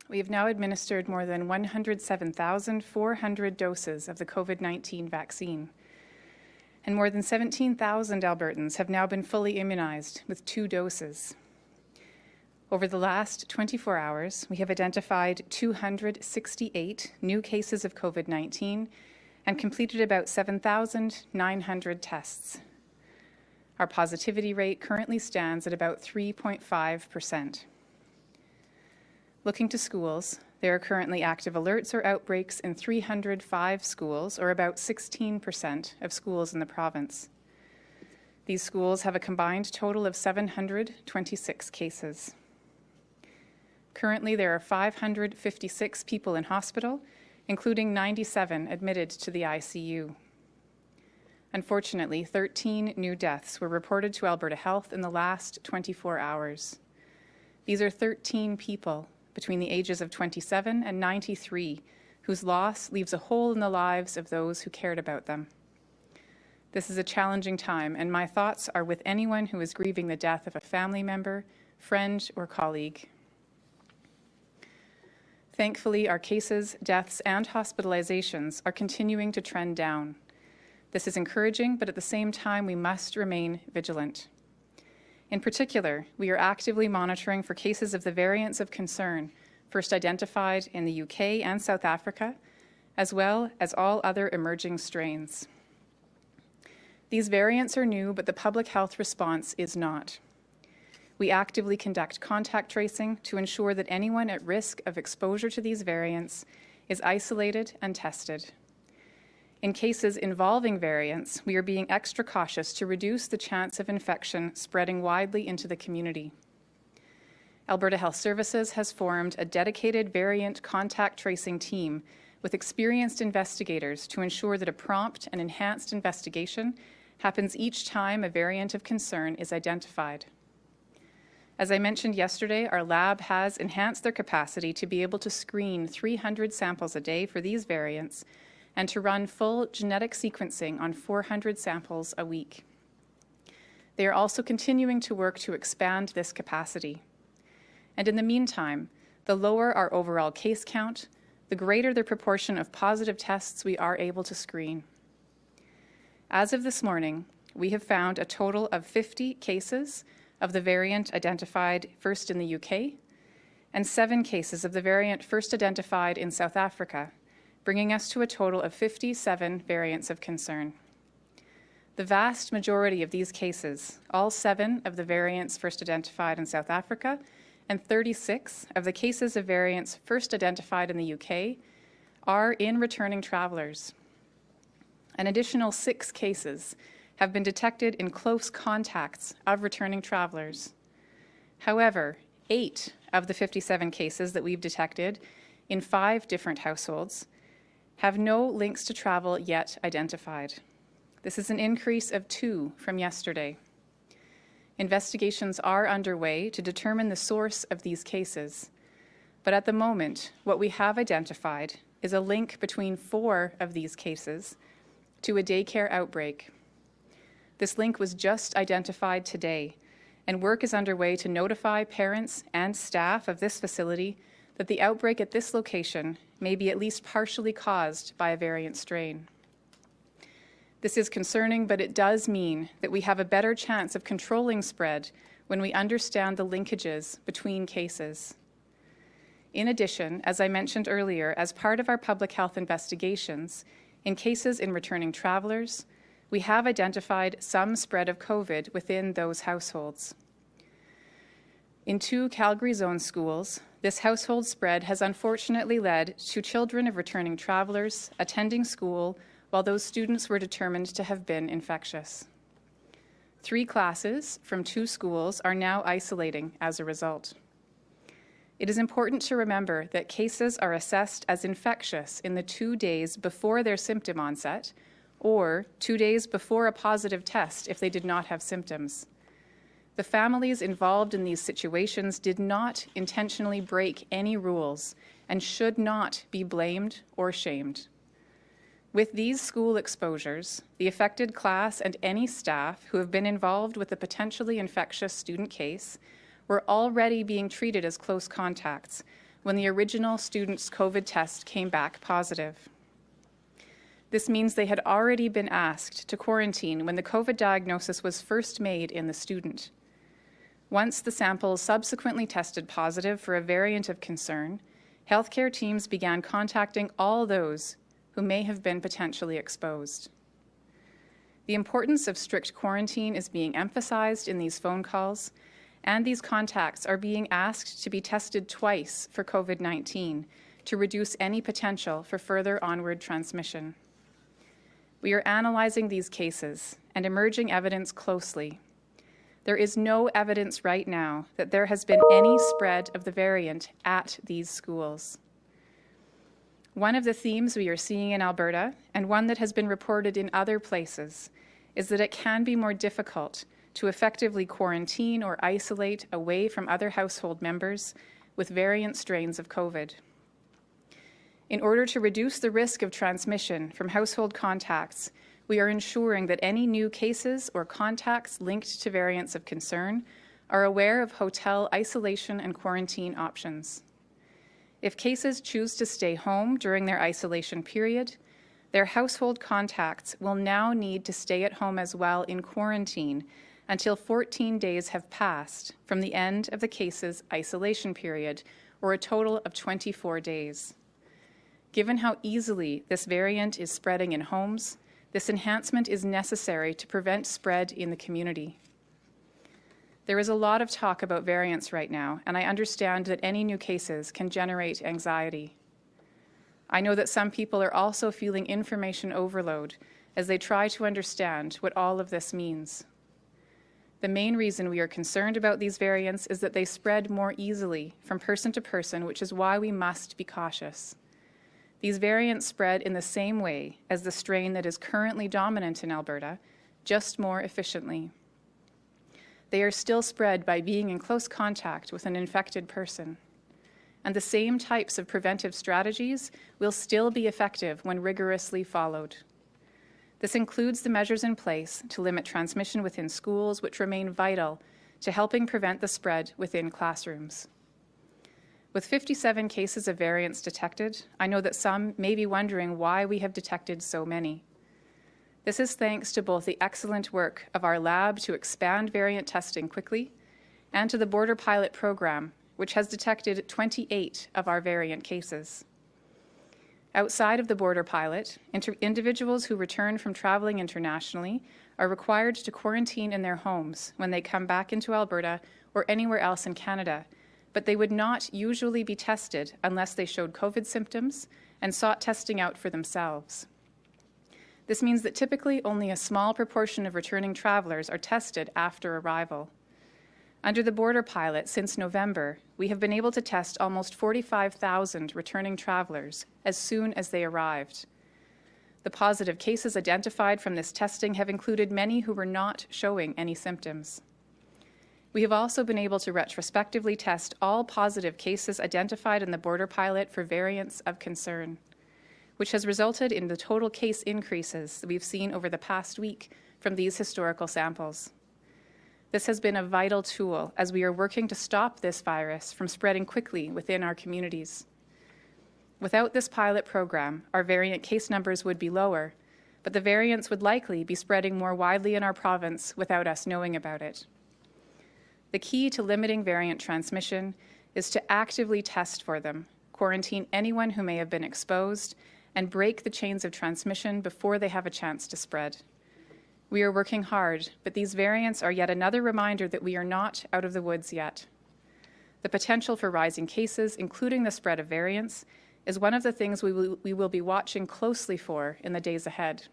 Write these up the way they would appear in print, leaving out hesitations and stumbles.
We have now administered more than 107,400 doses of the COVID-19 vaccine, and more than 17,000 Albertans have now been fully immunized with 2 doses. Over the last 24 hours, we have identified 268 new cases of COVID-19 and completed about 7,900 tests. Our positivity rate currently stands at about 3.5%. Looking to schools, there are currently active alerts or outbreaks in 305 schools, or about 16% of schools in the province. These schools have a combined total of 726 cases. Currently, there are 556 people in hospital, including 97 admitted to the ICU. Unfortunately, 13 new deaths were reported to Alberta Health in the last 24 hours. These are 13 people between the ages of 27 and 93 whose loss leaves a hole in the lives of those who cared about them. This is a challenging time, and my thoughts are with anyone who is grieving the death of a family member, friend, or colleague. Thankfully, our cases, deaths, and hospitalizations are continuing to trend down. This is encouraging, but at the same time, we must remain vigilant. In particular, we are actively monitoring for cases of the variants of concern first identified in the UK and South Africa, as well as all other emerging strains. These variants are new, but the public health response is not. We actively conduct contact tracing to ensure that anyone at risk of exposure to these variants is isolated and tested. In cases involving variants, we are being extra cautious to reduce the chance of infection spreading widely into the community. Alberta Health Services has formed a dedicated variant contact tracing team with experienced investigators to ensure that a prompt and enhanced investigation happens each time a variant of concern is identified. As I mentioned yesterday, our lab has enhanced their capacity to be able to screen 300 samples a day for these variants and to run full genetic sequencing on 400 samples a week. They are also continuing to work to expand this capacity. And in the meantime, the lower our overall case count, the greater the proportion of positive tests we are able to screen. As of this morning, we have found a total of 50 cases of the variant identified first in the UK, and 7 cases of the variant first identified in South Africa, bringing us to a total of 57 variants of concern. The vast majority of these cases, all 7 of the variants first identified in South Africa, and 36 of the cases of variants first identified in the UK, are in returning travelers. An additional 6 cases have been detected in close contacts of returning travelers. However, 8 of the 57 cases that we've detected in 5 different households have no links to travel yet identified. This is an increase of 2 from yesterday. Investigations are underway to determine the source of these cases, but at the moment, what we have identified is a link between 4 of these cases to a daycare outbreak. This link was just identified today, and work is underway to notify parents and staff of this facility that the outbreak at this location may be at least partially caused by a variant strain. This is concerning, but it does mean that we have a better chance of controlling spread when we understand the linkages between cases. In addition, as I mentioned earlier, as part of our public health investigations, in cases in returning travelers, we have identified some spread of COVID within those households. In 2 Calgary Zone schools, this household spread has unfortunately led to children of returning travelers attending school while those students were determined to have been infectious. 3 classes from 2 schools are now isolating as a result. It is important to remember that cases are assessed as infectious in the 2 days before their symptom onset, or 2 days before a positive test if they did not have symptoms. The families involved in these situations did not intentionally break any rules and should not be blamed or shamed. With these school exposures, the affected class and any staff who have been involved with a potentially infectious student case were already being treated as close contacts, when the original student's COVID test came back positive. This means they had already been asked to quarantine when the COVID diagnosis was first made in the student. Once the samples subsequently tested positive for a variant of concern, healthcare teams began contacting all those who may have been potentially exposed. The importance of strict quarantine is being emphasized in these phone calls, and these contacts are being asked to be tested twice for COVID-19 to reduce any potential for further onward transmission. We are analyzing these cases and emerging evidence closely. There is no evidence right now that there has been any spread of the variant at these schools. One of the themes we are seeing in Alberta, and one that has been reported in other places, is that it can be more difficult to effectively quarantine or isolate away from other household members with variant strains of COVID. In order to reduce the risk of transmission from household contacts, we are ensuring that any new cases or contacts linked to variants of concern are aware of hotel isolation and quarantine options. If cases choose to stay home during their isolation period, their household contacts will now need to stay at home as well in quarantine until 14 days have passed from the end of the case's isolation period, or a total of 24 days. Given how easily this variant is spreading in homes, this enhancement is necessary to prevent spread in the community. There is a lot of talk about variants right now, and I understand that any new cases can generate anxiety. I know that some people are also feeling information overload as they try to understand what all of this means. The main reason we are concerned about these variants is that they spread more easily from person to person, which is why we must be cautious. These variants spread in the same way as the strain that is currently dominant in Alberta, just more efficiently. They are still spread by being in close contact with an infected person. And the same types of preventive strategies will still be effective when rigorously followed. This includes the measures in place to limit transmission within schools, which remain vital to helping prevent the spread within classrooms. With 57 cases of variants detected, I know that some may be wondering why we have detected so many. This is thanks to both the excellent work of our lab to expand variant testing quickly and to the Border Pilot program, which has detected 28 of our variant cases. Outside of the Border Pilot, individuals who return from traveling internationally are required to quarantine in their homes when they come back into Alberta or anywhere else in Canada, but they would not usually be tested unless they showed COVID symptoms and sought testing out for themselves. This means that typically only a small proportion of returning travelers are tested after arrival. Under the Border Pilot, since November, we have been able to test almost 45,000 returning travelers as soon as they arrived. The positive cases identified from this testing have included many who were not showing any symptoms. We have also been able to retrospectively test all positive cases identified in the Border Pilot for variants of concern, which has resulted in the total case increases that we've seen over the past week from these historical samples. This has been a vital tool as we are working to stop this virus from spreading quickly within our communities. Without this pilot program, our variant case numbers would be lower, but the variants would likely be spreading more widely in our province without us knowing about it. The key to limiting variant transmission is to actively test for them, quarantine anyone who may have been exposed, and break the chains of transmission before they have a chance to spread. We are working hard, but these variants are yet another reminder that we are not out of the woods yet. The potential for rising cases, including the spread of variants, is one of the things we will be watching closely for in the days ahead.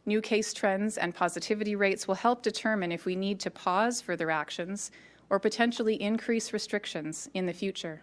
New case trends and positivity rates will help determine if we need to pause further actions or potentially increase restrictions in the future.